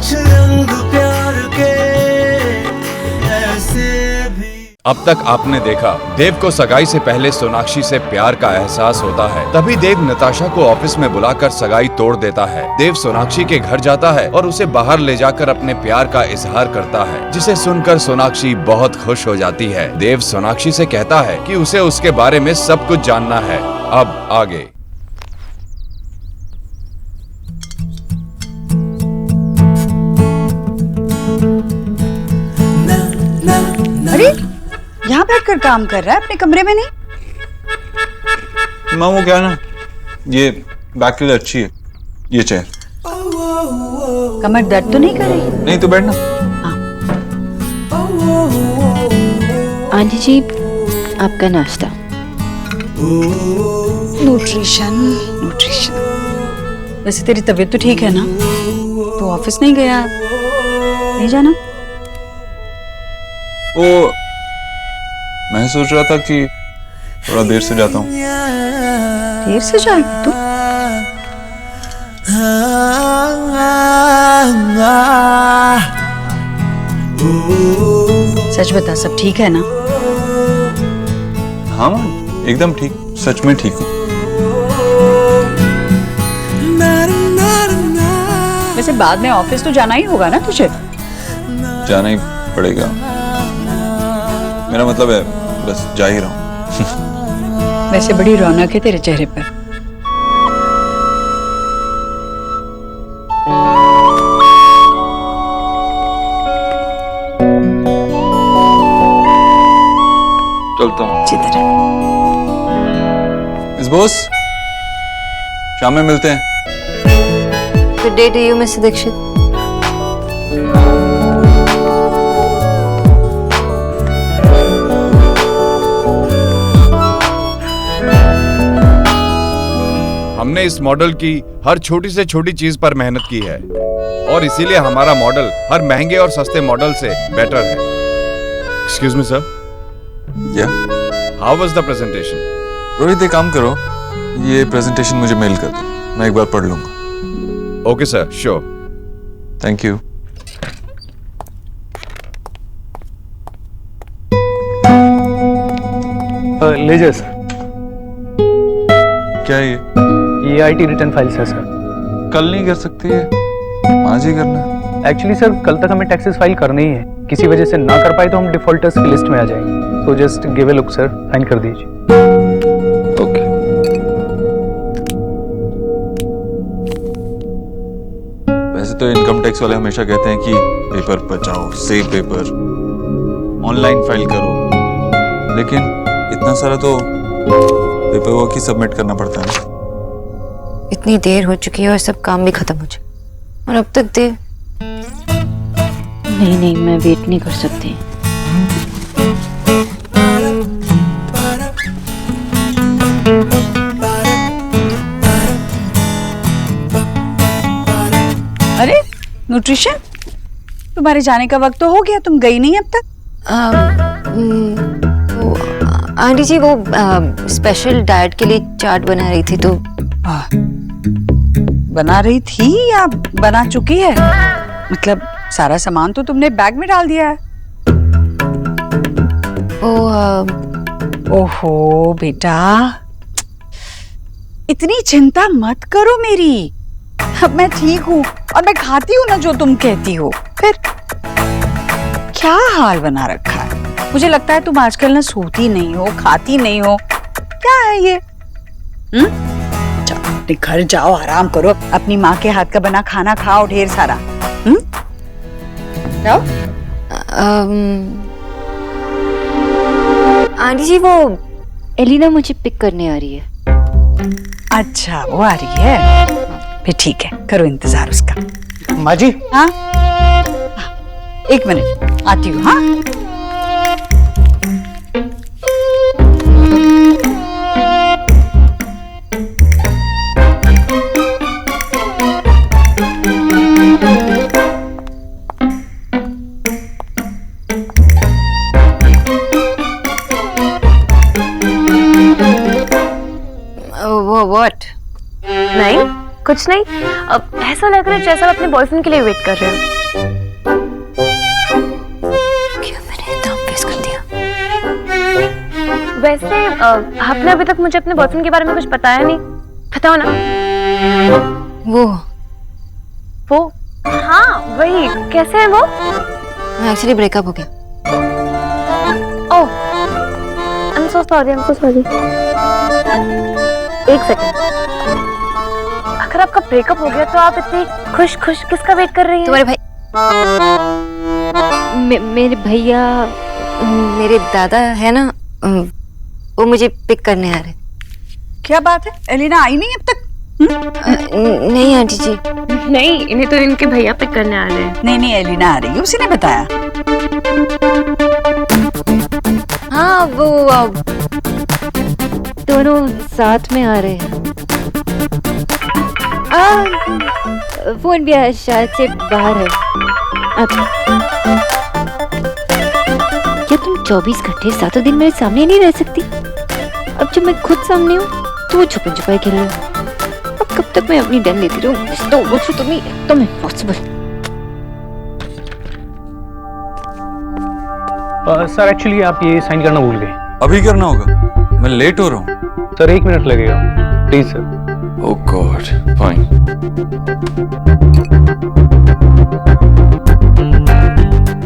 कुछ रंग प्यार के ऐसे भी। अब तक आपने देखा, देव को सगाई से पहले सोनाक्षी से प्यार का एहसास होता है। तभी देव नताशा को ऑफिस में बुलाकर सगाई तोड़ देता है। देव सोनाक्षी के घर जाता है और उसे बाहर ले जाकर अपने प्यार का इजहार करता है, जिसे सुनकर सोनाक्षी बहुत खुश हो जाती है। देव सोनाक्षी से कहता है कि उसे उसके बारे में सब कुछ जानना है। अब आगे। अरे यहाँ बैठकर काम कर रहा है, अपने कमरे में नहीं? माँ वो क्या ना, ये बैक के लिए अच्छी है ये चेयर। कमर दर्द तो नहीं कर रही? नहीं तो बैठना। आंटी जी आपका नाश्ता। Nutrition nutrition. वैसे तेरी तबीयत तो ठीक है ना? तो ऑफिस नहीं गया? नहीं जाना? वो मैं सोच रहा था कि थोड़ा देर से जाता हूँ। देर से जाएगा तू? सच बता, सब ठीक है ना? हाँ माँ एकदम ठीक, सच में ठीक हूँ। वैसे बाद में ऑफिस तो जाना ही होगा ना तुझे? जाना ही पड़ेगा, मेरा मतलब है बस जा ही रहा हूँ। वैसे बड़ी रौनक है तेरे चेहरे पर। चलता हूँ। जिधर है। इस बॉस, शाम में मिलते हैं। Good day to you mister Dikshit. हमने इस मॉडल की हर छोटी से छोटी चीज पर मेहनत की है और इसीलिए हमारा मॉडल हर महंगे और सस्ते मॉडल से बेटर है। एक्सक्यूज मी सर, या how was the presentation? Rohit एक काम करो, ये प्रेजेंटेशन मुझे मेल कर दो, मैं एक बार पढ़ लूंगा। Okay sir, sure. Thank you. लीजिए सर। क्या ये आईटी रिटर्न फाइल्स है सर। कल नहीं कर सकती है, आज ही करना है। एक्चुअली सर कल तक हमें टैक्सेस फाइल करनी ही है, किसी वजह से ना कर पाए तो हम डिफॉल्टर्स की लिस्ट में आ जाएंगे। तो just give a look sir, sign कर दीजिए। ओके। वैसे तो इनकम टैक्स वाले हमेशा कहते हैं कि पेपर बचाओ, सेव पेपर, ऑनलाइन फाइल करो, लेकिन इतना सारा तो पेपर वर्क ही सबमिट करना पड़ता है ना। इतनी देर हो चुकी है और सब काम भी खत्म हो चुके और अब तक देर। नहीं मैं वेट नहीं कर सकती। अरे न्यूट्रिशन, तुम्हारे जाने का वक्त तो हो गया, तुम गई नहीं अब तक? आंटी जी वो स्पेशल डाइट के लिए चाट बना रही थी तो। बना रही थी या बना चुकी है? मतलब सारा सामान तो तुमने बैग में डाल दिया है। ओहो बेटा, इतनी चिंता मत करो मेरी। अब मैं ठीक हूँ और मैं खाती हूँ ना जो तुम कहती हो। फिर क्या हाल बना रखा है? मुझे लगता है तुम आजकल ना सोती नहीं हो, खाती नहीं हो। क्या है ये? अपने घर जाओ, आराम करो, अपनी माँ के हाथ का बना खाना खाओ ढेर सारा। जाओ। आंटी जी वो एलिना मुझे पिक करने आ रही है। अच्छा वो आ रही है, फिर ठीक है, करो इंतजार उसका। माँ जी। हाँ एक मिनट, आती हूँ। हाँ व्हाट? नहीं कुछ नहीं, अब ऐसा लग रहा है जैसा आप अपने बॉयफ्रेंड के लिए वेट कर रहे हो। क्यों मैंने इतना फेस कर दिया? वैसे आपने अभी तक मुझे अपने बॉयफ्रेंड के बारे में कुछ बताया नहीं, बताओ ना। वो हाँ वही, कैसे है वो? एक्चुअली ब्रेकअप हो गया। Oh I am so sorry, I am so sorry. एक सेकंड, अगर आपका ब्रेकअप हो गया तो आप इतनी खुश खुश किसका वेट कर रही हैं? तुम्हारे भाई मेरे भैया, मेरे दादा है ना, वो मुझे पिक करने आ रहे। क्या बात है, एलिना आई नहीं अब तक? नहीं आंटी जी। नहीं, इन्हें तो इनके भैया पिक करने आ रहे हैं। नहीं एलिना आ रही है, उसी ने बताया। हाँ वो दोनों साथ में आ रहे हैं। फोन भी शायद से बाहर है। क्या तुम 24 घंटे 7 दिन मेरे सामने नहीं रह सकती? अब जब मैं खुद सामने हूँ तो वो छुपन छुपाई खेल रहे हो। अब कब तक मैं अपनी डन लेती रहूँ? तुम्हें एकदम इम्पॉसिबल। सर एक्चुअली आप ये साइन करना भूल गए। अभी करना होगा, मैं लेट हो रहा हूँ। सर 1 मिनट लगेगा, please sir. Oh God, fine.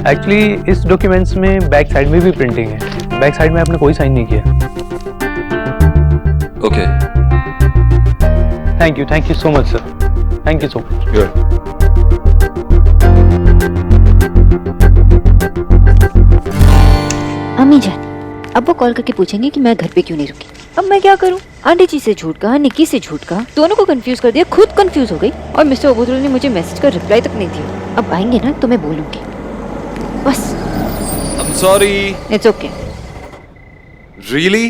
Actually इस डॉक्यूमेंट्स में बैक साइड में भी प्रिंटिंग है, बैक साइड में आपने कोई साइन नहीं किया। Okay, thank you so much sir, thank you so much. Good. अम्मी जान, अब वो कॉल करके पूछेंगे कि मैं घर पे क्यों नहीं रुकी। अब मैं क्या करूं? आंटी जी से झूठ कहा, निक्की से झूठ कहा, दोनों को कंफ्यूज कर दिया, खुद कंफ्यूज हो गई। और मिस्टर ओबोतुल ने मुझे मैसेज का रिप्लाई तक नहीं दिया। अब आएंगे ना तो मैं बोलूंगी, बस। I'm sorry. It's okay. Really?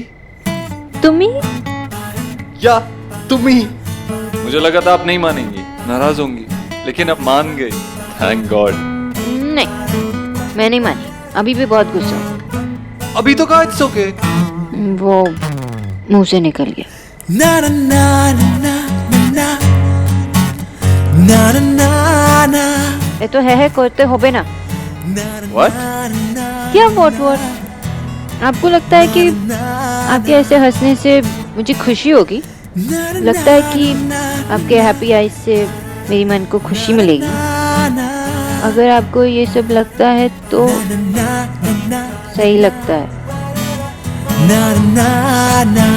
तुम ही? या तुम ही? मुझे लगा था आप नहीं मानेंगी, नाराज होंगी, लेकिन अब मान गए। Thank God. नहीं, मैं नहीं मानी, अभी भी बहुत गुस्सा हूं। अभी तो कहा इट्स ओके। वो मुंह से निकल गया। na na na na na na na na na ये तो है करते होबे ना। What? क्या व्हाट? आपको लगता है कि आपके ऐसे हंसने से मुझे खुशी होगी? लगता है कि आपके हैप्पी आईज से मेरी मन को खुशी मिलेगी? अगर आपको ये सब लगता है तो सही लगता है। na na na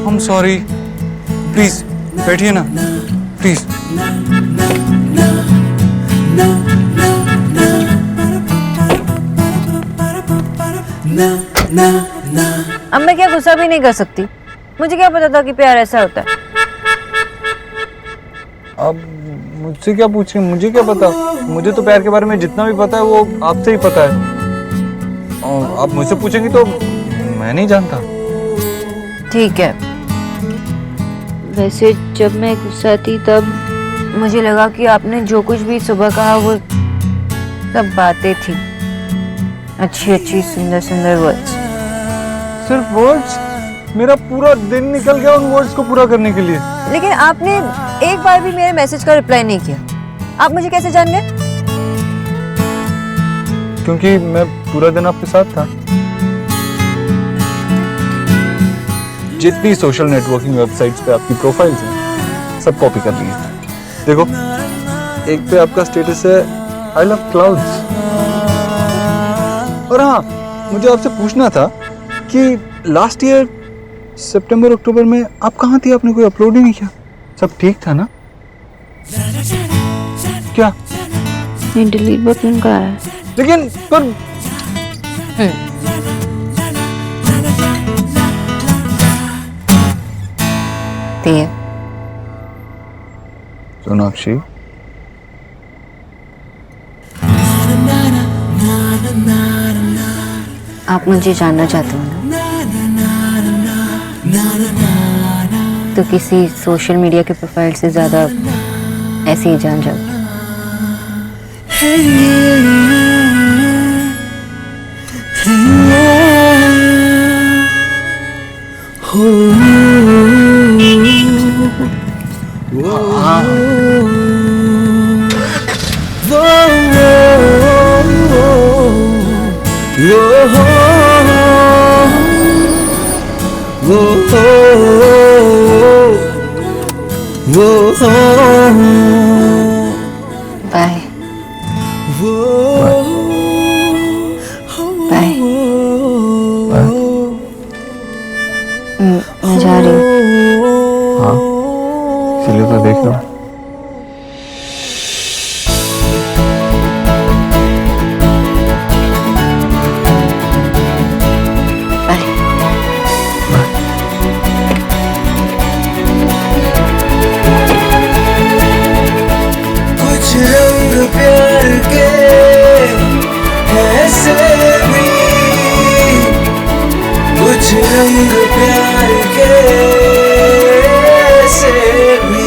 I'm sorry. Please बैठिए ना, प्लीज। अब मैं क्या गुस्सा भी नहीं कर सकती? मुझे क्या पता था कि प्यार ऐसा होता है। अब मुझसे क्या पूछ रही हैं? मुझे क्या पता? मुझे तो प्यार के बारे में जितना भी पता है वो आपसे ही पता है। और आप मुझसे पूछेंगी तो मैं नहीं जानता। ठीक है। वैसे जब मैं गुस्सा थी तब मुझे लगा कि आपने जो कुछ भी सुबह कहा वो सब बातें थी, अच्छी अच्छी सुंदर सुंदर वर्ड्स। सिर्फ वर्ड्स? मेरा पूरा दिन निकल गया उन वर्ड्स को पूरा करने के लिए। लेकिन आपने एक बार भी मेरे मैसेज का रिप्लाई नहीं किया। आप मुझे कैसे जान गए? क्योंकि मैं पूरा दिन आपके साथ था। जितनी सोशल नेटवर्किंग वेबसाइट्स पे आपकी प्रोफाइल्स हैं, सब कॉपी कर ली है। देखो, एक पे आपका स्टेटस है आई लव क्लाउड्स। और हाँ, मुझे आपसे पूछना था कि लास्ट ईयर सितंबर अक्टूबर में आप कहाँ थी? आपने कोई अपलोड ही नहीं किया। सब ठीक था ना? क्या? ये डिलीट बटन का है। लेकिन पर सोनाक्षी, आप मुझे जानना चाहते हो ना? तो किसी सोशल मीडिया के प्रोफाइल से ज्यादा ऐसे ही जान जाओ। Bye bye. मैं जा रही हूँ। हाँ, इसीलिए तो देख लो। कुछ रंग प्यार के ऐसे भी, कुछ रंग प्यार के ऐसे भी।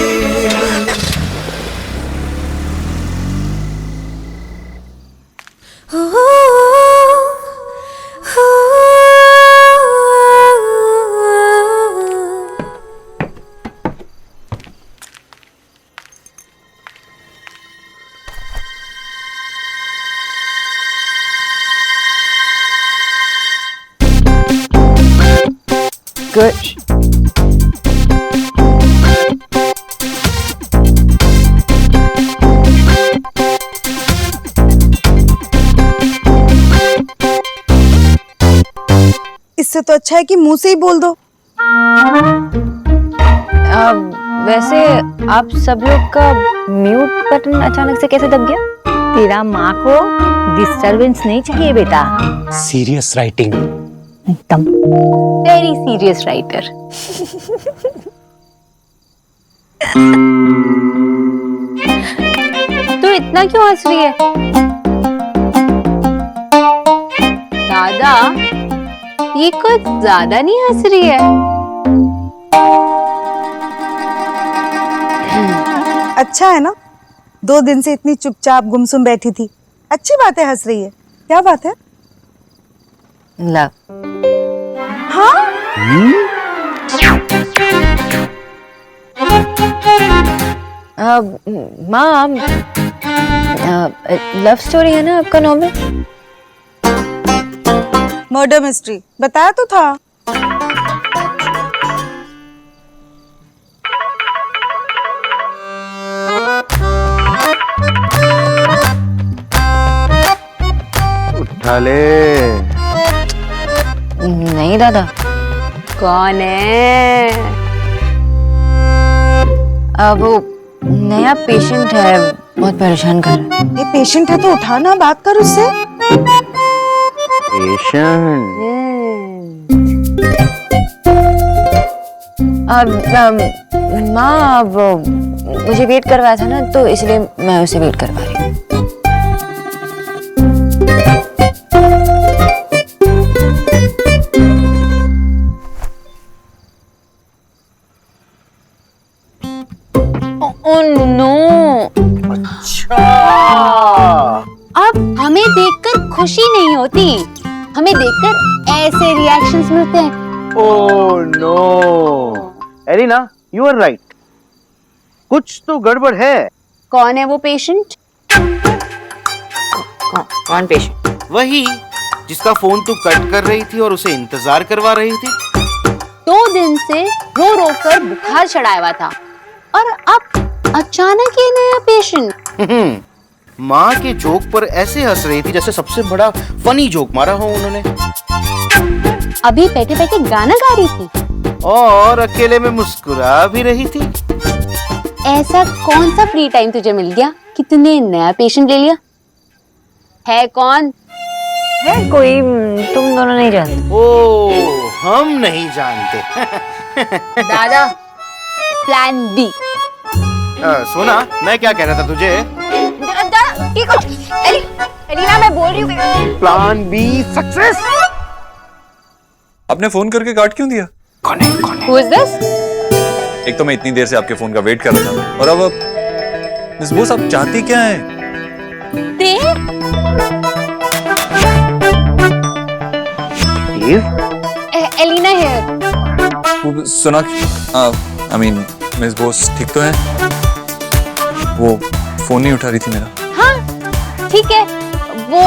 Good. इससे तो अच्छा है कि मुंह से ही बोल दो। वैसे आप सब लोग का म्यूट बटन अचानक से कैसे दब गया? तेरा माँ को डिस्टरबेंस नहीं चाहिए बेटा। Serious writing. एकदम वेरी सीरियस राइटर। तू इतना क्यों हंस रही है? दादा, ये कुछ ज्यादा नहीं हंस रही है? अच्छा है ना, 2 दिन से इतनी चुपचाप गुमसुम बैठी थी। अच्छी बात है, हंस रही है। क्या बात है? लव। हाँ? माँ, लव स्टोरी है ना आपका नॉवेल? मर्डर मिस्ट्री बताया तो था। उठा ले। नहीं दादा। कौन है? वो नया पेशेंट है, बहुत परेशान कर रहा है। ये पेशेंट है तो उठा ना, बात कर उससे। पेशेंट? माँ, वो मुझे वेट करवाया था ना, तो इसलिए मैं उसे वेट करवा रही हूँ। Oh no. अब हमें देखकर खुशी नहीं होती, हमें देखकर ऐसे रिएक्शंस मिलते हैं। Oh no. Elina, you are right. कुछ तो गड़बड़ है। कौन है वो पेशेंट? कौन पेशेंट? वही जिसका फोन तू कट कर रही थी और उसे इंतजार करवा रही थी। 2 दिन से रो रो कर बुखार चढ़ाया हुआ था, और अब अचानक ये नया पेशेंट। माँ के जोक पर ऐसे हंस रही थी जैसे सबसे बड़ा फनी जोक मारा हो उन्होंने। अभी बैठे बैठे गाना गा रही थी और अकेले में मुस्कुरा भी रही थी। ऐसा कौन सा फ्री टाइम तुझे मिल गया कि तूने नया पेशेंट ले लिया? है कौन? है कोई तुम दोनों नहीं जानते? ओ, हम नहीं जानते। दादा, प्लान बी। सोना, मैं क्या कह रहा था तुझे? एलिना, मैं बोल रही हूँ। Plan B success. आपने फोन करके काट क्यों दिया? कौन है? Who is this? एक तो मैं इतनी देर से आपके फोन का वेट कर रहा था, और अब मिस बोस, आप चाहती क्या हैं? Steve? एलिना है। वो सुना, आई मीन मिस बोस ठीक तो है? वो फोन नहीं उठा रही थी मेरा। हाँ ठीक है, वो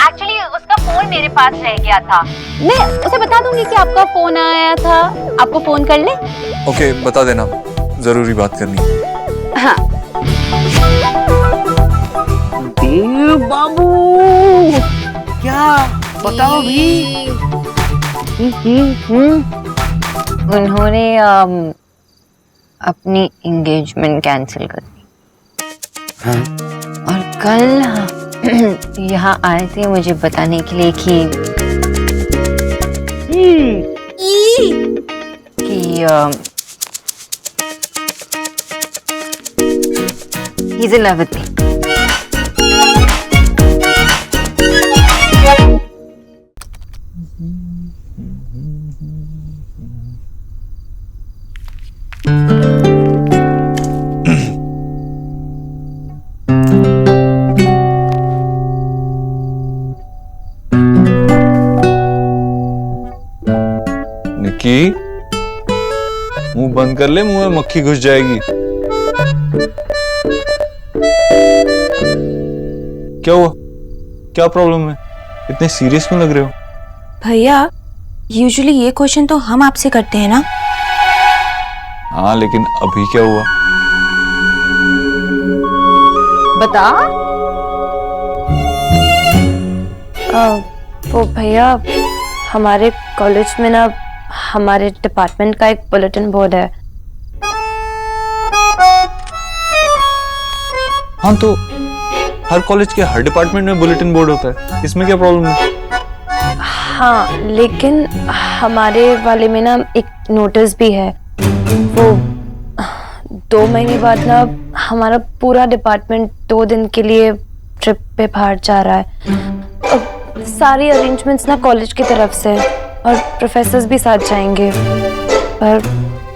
एक्चुअली उसका फोन मेरे पास रह गया था। मैं उसे बता दूंगी कि आपका फोन आया था, आपको फोन कर ले। ओके बता देना, जरूरी बात करनी है। हाँ देव बाबू, क्या बताओ भी। उन्होंने अपनी एंगेजमेंट कैंसिल कर दी। हाँ? और कल यहाँ आए थे मुझे बताने के लिए कि he's in love with me. Nikki, मुंह बंद कर ले, मुंह में मक्खी घुस जाएगी। क्या हुआ? क्या प्रॉब्लम है? इतने सीरियस क्यों लग रहे हो? भैया, यूजुअली ये क्वेश्चन तो हम आपसे करते हैं ना। हाँ लेकिन अभी क्या हुआ? बता। वो भैया, हमारे कॉलेज में ना हमारे डिपार्टमेंट का एक बुलेटिन बोर्ड है। हाँ तो हर कॉलेज के हर डिपार्टमेंट में बुलेटिन बोर्ड होता है, इसमें क्या प्रॉब्लम है? हाँ लेकिन हमारे वाले में ना एक नोटिस भी है। वो 2 महीने बाद ना हमारा पूरा डिपार्टमेंट 2 दिन के लिए ट्रिप पे बाहर जा रहा है। सारी अरेंजमेंट्स ना कॉलेज की तरफ से, और प्रोफेसर्स भी साथ जाएंगे, पर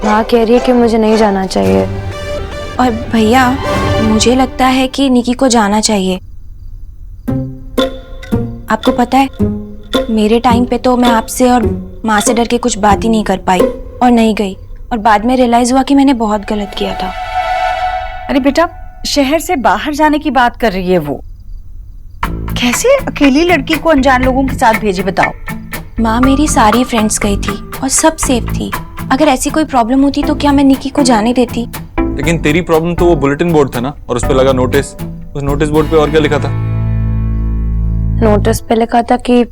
माँ कह रही है कि मुझे नहीं जाना चाहिए। और भैया, मुझे लगता है कि निकी को जाना चाहिए। आपको पता है, मेरे टाइम पे तो मैं आपसे और माँ से डर के कुछ बात ही नहीं कर पाई और नहीं गई, और बाद में रियलाइज हुआ कि मैंने बहुत गलत किया था। अरे बेटा, शहर से बाहर जाने की बात कर रही है वो। कैसे अकेली लड़की को अनजान लोगों के साथ भेजे, बताओ। माँ, मेरी सारी फ्रेंड्स गई थी और सब सेफ थी। अगर ऐसी कोई प्रॉब्लम होती तो क्या मैं निकी को जाने देती? लेकिन तेरी प्रॉब्लम तो वो बुलेटिन बोर्ड था ना, और उस पे लगा नोटिस। उस नोटिस बोर्ड पे और क्या लिखा था? नोटिस पे लिखा था कि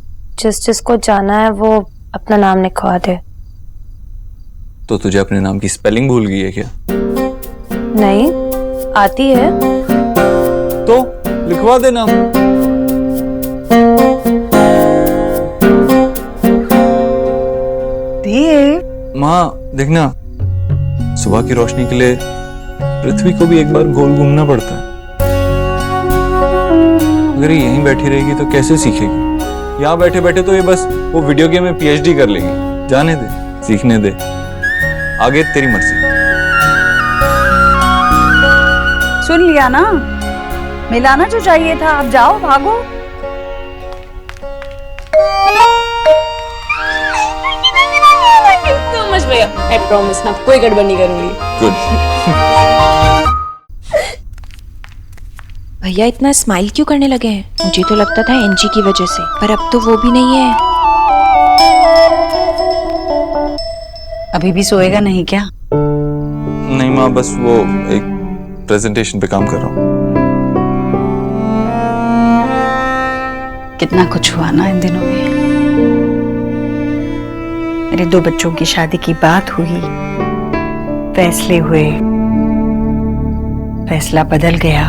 जिसको जाना है वो अपना नाम लिखवा दे। तो तुझे अपने नाम की स्पेलिंग भूल गई है क्या? नहीं, आती है। तो लिखवा देना। माँ देखना, सुबह की रोशनी के लिए पृथ्वी को भी एक बार गोल घूमना पड़ता है। अगर ये यहीं बैठी रहेगी तो कैसे सीखेगी? यहाँ बैठे बैठे तो ये बस वो वीडियो गेम में PhD कर लेगी। जाने दे, सीखने दे, आगे तेरी मर्जी। सुन लिया ना, मिलाना जो चाहिए था। अब जाओ, भागो। भैया, I promise ना कोई गड़बड़ नहीं करूंगी। गुड। भैया इतना स्माइल क्यों करने लगे हैं? मुझे तो लगता था एनजी की वजह से, पर अब तो वो भी नहीं है। अभी भी सोएगा नहीं क्या? नहीं माँ, बस वो एक प्रेजेंटेशन पे काम कर रहा हूँ। कितना कुछ हुआ ना इन दिनों में। मेरे 2 बच्चों की शादी की बात हुई, फैसले हुए, फैसला बदल गया,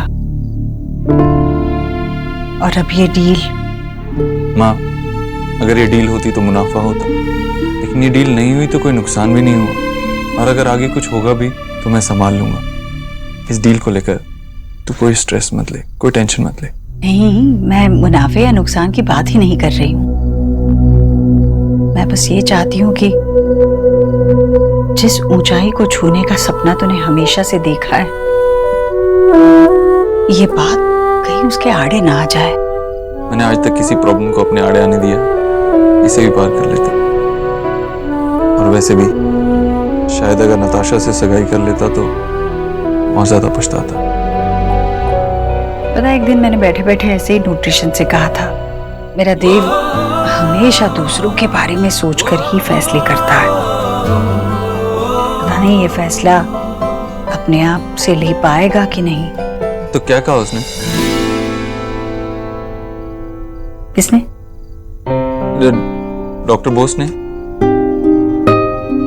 और अब ये डील। माँ, अगर ये डील होती तो मुनाफा होता, लेकिन ये डील नहीं हुई तो कोई नुकसान भी नहीं हुआ। और अगर आगे कुछ होगा भी तो मैं संभाल लूंगा। इस डील को लेकर तू कोई स्ट्रेस मत ले, कोई टेंशन मत ले। नहीं, मैं मुनाफे या नुकसान की बात ही नहीं कर रही हूँ। मैं बस ये चाहती हूँ कि जिस ऊंचाई को छूने का सपना तूने हमेशा से देखा है, ये बात कहीं उसके आड़े ना आ जाए। मैंने आज तक किसी प्रॉब्लम को अपने आड़े आने दिया, इसे भी पार कर लेता। और वैसे भी शायद अगर नताशा से सगाई कर लेता तो और ज्यादा पछताता। पता है, एक दिन मैंने बैठे बैठे ऐसे ही न्यूट्रिशन से कहा था, मेरा देव हमेशा दूसरों के बारे में सोचकर ही फैसले करता है। पता नहीं ये फैसला अपने आप से ले पाएगा कि नहीं। तो क्या कहा उसने? किसने? डॉक्टर बोस ने।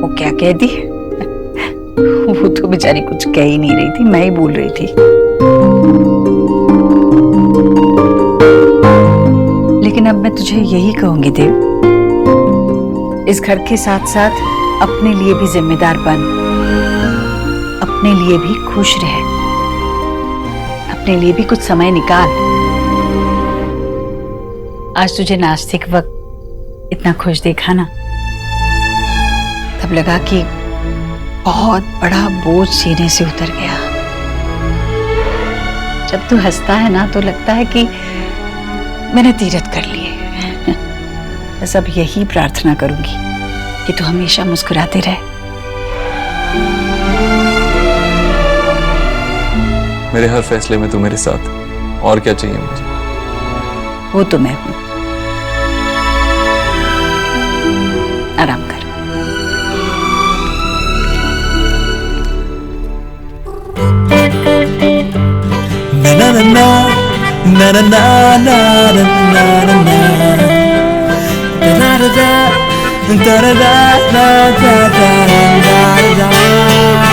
वो क्या कह दी? वो तो बेचारी कुछ कह ही नहीं रही थी, मैं ही बोल रही थी। लेकिन अब मैं तुझे यही कहूंगी देव, इस घर के साथ साथ अपने लिए भी जिम्मेदार बन, अपने लिए भी खुश रह, अपने लिए भी कुछ समय निकाल। आज तुझे नाश्ते के वक्त इतना खुश देखा ना, तब लगा कि बहुत बड़ा बोझ सीने से उतर गया। जब तू हंसता है ना तो लगता है कि मैंने तीरथ कर लिए। बस अब यही प्रार्थना करूंगी कि तू हमेशा मुस्कुराते रहे। मेरे हर फैसले में तू मेरे साथ, और क्या चाहिए मुझे? वो तो मैं हूं। आराम कर। na na na na na na na na na na na da da da da da da da da da da da